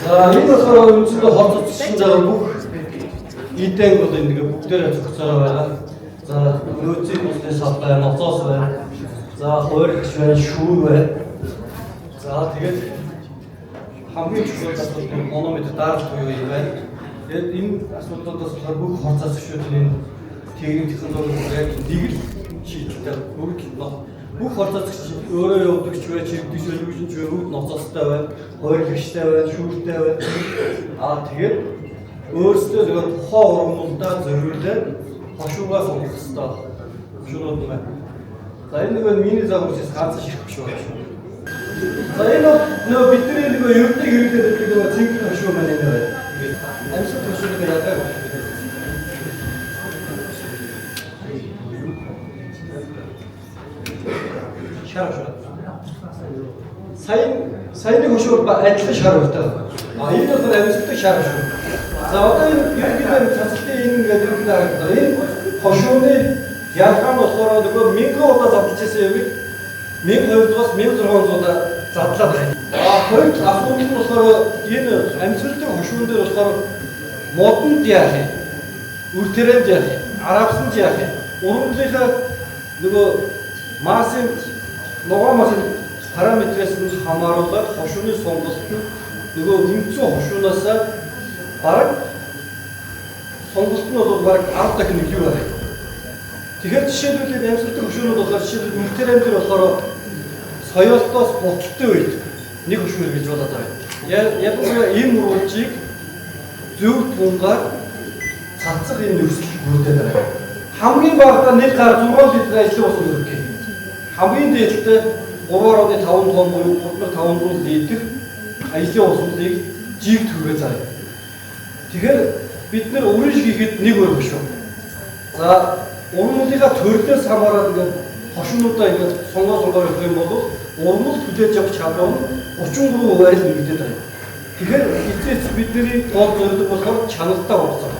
За энэ болохоор үндсэндээ хот цэцэн байгаа бүх идэнгүүд ингээ бүгдээрээ зохицоо байгаа. За нөөцийн бүснээс автай ноцоос байна. За хуурч байна, шүүр байна. За тэгээд хамгийн чухал асуудал нь монометр даралт буюу юм байна. Тэгээд энэ асуудлуудаас болохоор бүх хот засагчдын энэ техник технологиуд нэг л шийдэлтэй бүх хот засагч өөрөө явдаг ч бай, чирэгдэж өлгөж бай, үүд ноцоостой байна, хойрлагчтай байна, шүүртэй байна. Тэгээд өөрсдөө тэгээд тухайн ургамлуудаа зориулаад хошуугаа сонгох хэрэгтэй. Хошуунууд байна. За энэ нэг миний загварчаас ганц ширхэх шүү байна. За энэ нөө бидний нэг ерөнхий хэрэглээд байдаг нэг цэнгэл хошуу маань энэ байна. Амьсгал хошууг яадаг вэ? Шар. Саяны хошуур адилхан шар өгдөг. Энэ бол амьсгалтай шар шүү. За одоо энэ ерөнхийдөө цацлын энэ гэдэг энэ хошууны ялгаан болохоор нөгөө 1000 удаа задлж байсан юм. 1200-аас 1600 задлаад байна. Хоёр асуудал нь болохоор энэ амьсгалтай хошуун дээр болохоор модонд яах юм? Үртэрэнд яах юм? Арабсанд яах юм? Ургамлынхаа нөгөө массын ногоо масын параметрээс нь хамааруулаад хошууны сонголт нь нөгөө хэмцүү хошуунаас бараг сонголт нь бол бараг 10 дахин илүү байна. Тэгэхээр жишээлбэл амьсгалтай хошуунууд болохоор жишээлбэл үртэрэнд дээр болохоор соёлтоос буцалтай үед нэг хошуу гэж болоод байна. Ялангуяа ийм урвалжийг зөв тунгаар цацах энэ нөхцөл бүрдээд байна. Хамгийн багадаа нэг гар 6 литр ажлын ус өргөх юм. Хамгийн дээдтэй 3.5 тонн буюу 3500 литр ажлын усыг жиг төрөө заяа. Тэгэхээр бид нэр өрн шигэхэд нэг өргөх шүү. За ургамлынхаа төрлөөс хамаараад ингээд хошуунуудаа ингээд сонгоо явах юм бол ургамл хүлээж авах чадвар нь 33% л нэмэгдээд байна. Тэгэхээр эцэс бидний гол зорилго болохоор чанартай ургацах.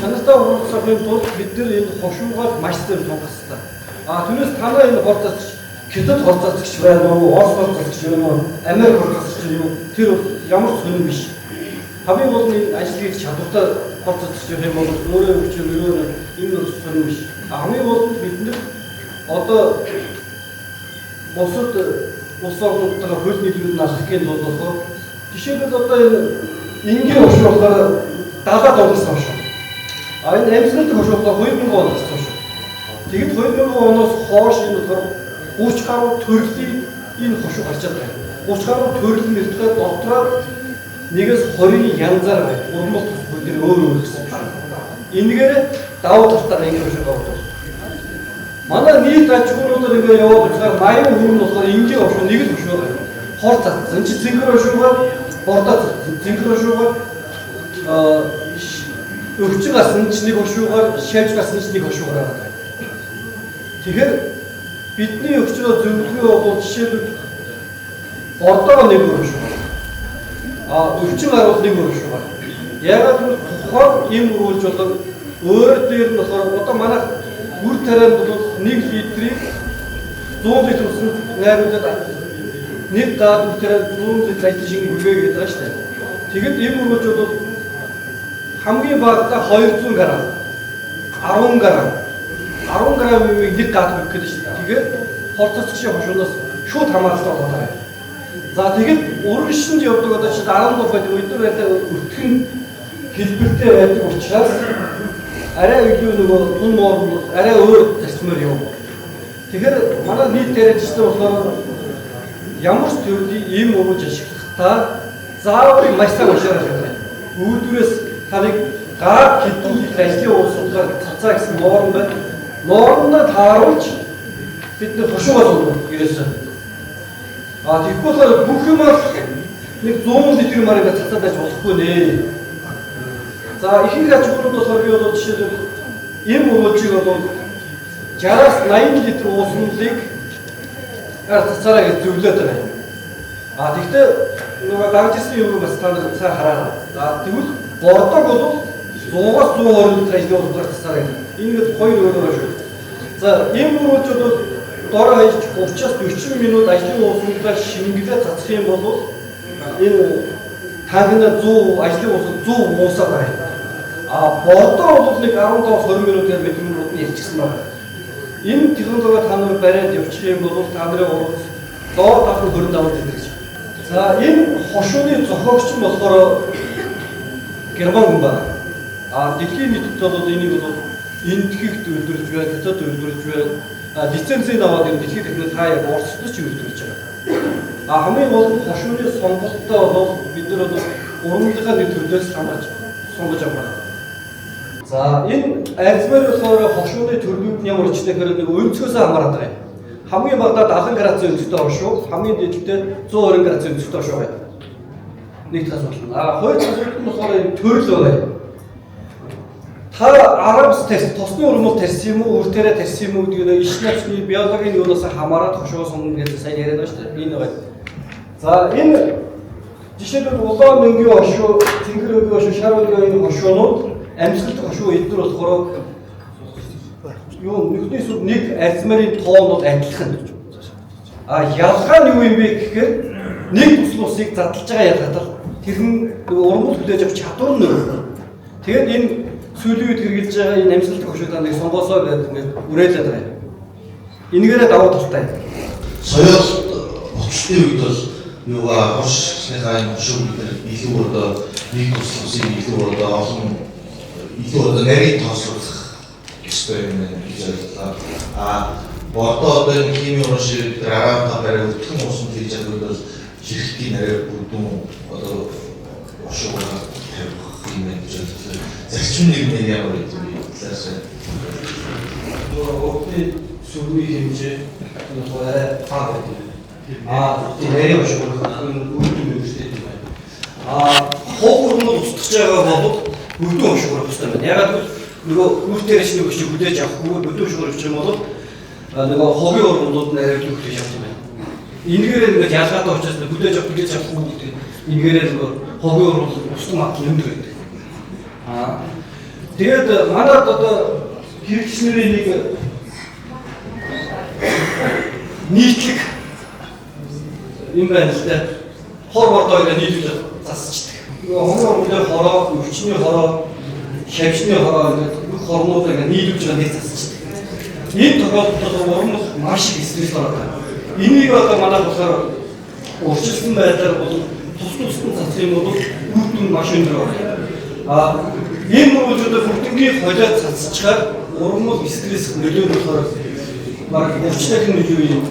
Чанартай ургацахын тулд бид нэр энэ хошуугаар маш зөв сонгох хэрэгтэй. Түүнээс танаа энэ хот засагч, хятад хот засагч байна уу, Орос хот засагч байна уу, Америк хот засагч юм уу? Тэр ямар ч сонирм биш. Хамгийн гол нь ажил хийж чадвартай хот засагч юм бол өөрөө хүчээр энэ сонирм биш. Хамгийн гол нь бид нэр одоо бусад улс орнуудтайгаа хөл нийлүүлэлт алах гэх нь болохоор жишээлбэл одоо энэ энгийн хошуу болохоор 70 доллараас хойш. Энэ амьсгалтай хошуу болохоор 2000 оноос хойш. Тэгэд 2000 оноос хойш энэ болохоор 30 гаруй төрлийн энэ хошуу гарч байгаа. 30 гаруй төрөл нэртэй дотроо нэгээс 20-ийн янзаар байна. Урмал тусгүй дээр өөр гэсэн. Энэгээр давуу талтаар ингэ хошуу гаргав. Манай нийт аж ахуйнуудаар ингэ яваад байгаа 80% нь болохоор энгийн хошуу нэг л хошуу байна. Хор цацсан чи цэнгэр хошуугаар бордоо цэнгэр хошуугаар өвчин гасан ч нэг хошуугаар шавж гасан ч нэг хошуугаар байгаа. Тэгэхээр бидний өвчнөө зөвлөгөө бол жишээлбэл бордоо нэг хошуу. Өвчин гарвал нэг хошуу байна. Яагаад гэвэл тухайн юм үрүүлж болон өөр дээр нь болохоор одоо манай үр тарианд бол 1 литрийг 100 литр усан найруулад нэг даад үр тарианд 100 литр ажил шиг үргээ гэдэг байгаа шүү дээ. Тэгэд ийм үргэлж бол хамгийн багадаа 200 г, 10 г, 10 г-ийг нэг даад өгөх гэдэг шүү дээ. Тэгээд хот засагчийн хошуунаас шууд хамааралтай болоод байгаа. За тэгэд уран шинж явдаг одоо чи 17 байд өдөр байлаа өтгөн хэлбэртэй байдаг учраас арай илүү нөгөө тун моор арай өөр зарчмаар яв. Тэгэхээр манай нийт тариачтай болохоор ямар ч төрлийн ийм урууж ашиглахдаа заавал маш сайн уншаарай хэрэгтэй. Үүднээс таныг гар хэдэн литр ажлын уусуудаар цацаа гэсэн норм байна. Нормноо тааруулж бид нэр хошуугаа сонгох ерөөсөө. Тэгэхгүй бүх юм нэг 100 литр маар ингээд цацаад байж болохгүй нэ. За ихэнх аж ахуйнууд болохоор би бол жишээлбэл ийм урвалжийг бол 60-аас 80 литр уусныг цацаараа гэж зөвлөд байна. Тэгэхдээ нөгөө гаргажсэн юм бас та нар сайн хараа. Тэгвэл бордог бол 100-аас 120 литр ажлын уусаар цацаараа. Энэ нэг хоёр өөр шүү. За ийм урвалж бол дор хаяж 30-аас 40 минут ажлын уусуудаа шингэлээ цацах юм бол энэ Танхимдаа 100 ажлын уусаа 100 уусаа байна. Бордоор бол нэг 15-20 минутаар мэдрэмж нь ярьчихсан байна. Энэ технологи та нар бариад явчих юм бол та нарын урд доор давхар хөрөнд аваад байдаг гэж. За энэ хошууны зохиогч нь болохоор Герман хүн байна. Дэлхийн нийтэд бол энийг бол энтхэгт үйлдвэрлэж байна, хятад үйлдвэрлэж байна. Лицензийг аваад энэ дэлхийн технологи хаяг Оросд ч үйлдвэрлэж байгаа. Хамгийн гол нь хошууны сонголттой бол бид нар бол уран нэг төрлөөс хамаарч сонгож авах. За энэ альцмер болохоор хошууны төрлүүд нь ямар ч тэгэхээр нэг өнцгөөс хамаарат байгаа юм. Хамгийн багадаа 70 градусын өнцгтэй хошуу, хамгийн дээдтэй 120 градусын өнцгтэй хошуу байна. Нэг тас болно. Хоёр тасууд нь болохоор энэ төрөл байгаа. Та арабс тест, тосны урмал тарьсан юм уу, үртээрээ тарьсан юм уу гэдэг нь иш навчны биологийн юунаас хамаарат хошуу сонгоно гэж сайн яриад байна шүү дээ. Энэ байгаа. За энэ жишээлбэл улаан мөнгөний хошуу, тэнгэр мөнгөний хошуу, шар мөнгөний хошуунууд амьсгалтай хошуу эдгээр болохоор юу нэгний сүд нэг альцмерийн тоон бол адилхан. Ялгаа нь юу юм бэ гэхээр нэг туслуусыг задлаж байгаа ялгаатай тэр нь урмал хүлээж авах чадвар нь өөр. Тэгээд энэ сүүлийн үед хэрэгжилж байгаа энэ амьсгалтай хошуудаа нэг сонгоосоо гэдэг ингээд үрээлээд байгаа юм. Энэгээрээ давуу талтай. Соёл бодлогын үед бол юугаа хошсныхаа энэ хошуу гэдэг илүү одоо нэг туслуусыг илүү одоо олон илүү одоо нарийн тооцоолох ёстой юм гэж ойлголоо. Бордоо одоо энэ химийн уран ширхэг дээр араатаа барай өтгөн усан хийж байгаа бол ширхгийн нарийн бүдүүн одоо хошуугаа тавих юм гэж ойлголоо. Зарчим нэг ямар гэдэг вэ? Өөртөө сүрний хэмжээ нөхөөрэ фаг гэдэг. Тэрээр хошуугаа үүдэн үүсдэг юм байна. Ховор нь устгаж байгаа бол бүдүүн хошуугаар устгах байна. Ягаад гэвэл нөгөө үүртээрээс нэг өчиг хүлээж авахгүй бүдүүн хошуугаар өгч юм бол нөгөө хогийн урмууд нь арай илүү хүлээж авах юм байна. Энэгээр ингээд ялгаатай учраас хүлээж авахгүй гэдэг. Энэгээр нөгөө хогийн урмууд устгах магадлал өндөр байдаг. Тэгээд манайд одоо хэрэгчнэрийн нэг нийтлэг юм байна л да. Хор бордоогоо нийлүүлж засчихдаг. Хогийн урмууд хороо, өвчний хороо, шавьчны хороо гэдэг бүх хорнуудаа ингээд нийлүүлж байгаа нэг засчихдаг. Энэ тохиолдолд урмууд маш их стресс ордог. Энийг одоо манайд болохоор урьдчилсан байдлаар бол тусдан засах юм бол үүдэн маш өндөр байна. Энэ нөлөөдөө бүгднийг холиод цацчихаар урмууд стресс нөлөө болохоор баг урьдчилах нөлөө юм.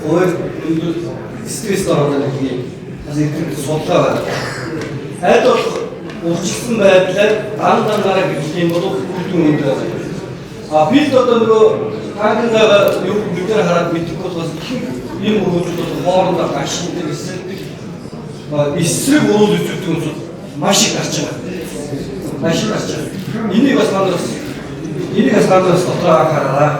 Өөр өндөр стресс ороод байгаа юм. Бас энэ судалгаа байна. Аль болох урьдчилсан байдлаар дандаа гэх юм бол үүдэн өндөр байна. Бид одоо нөгөө хаангаа юу нүдээр хараад мэдэх болохоос ийм өрөөжлүүд хоорондоо гашиндаг эсрэг өрөөл үзүүлдэг юм маш их гарч байгаа. Маш их гарч байгаа. Энийг бас гадраас дотроо хараа.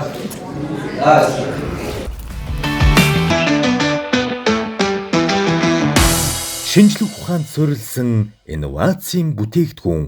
Шинжлэх ухаанд суурилсан инновацийн бүтээгдэхүүн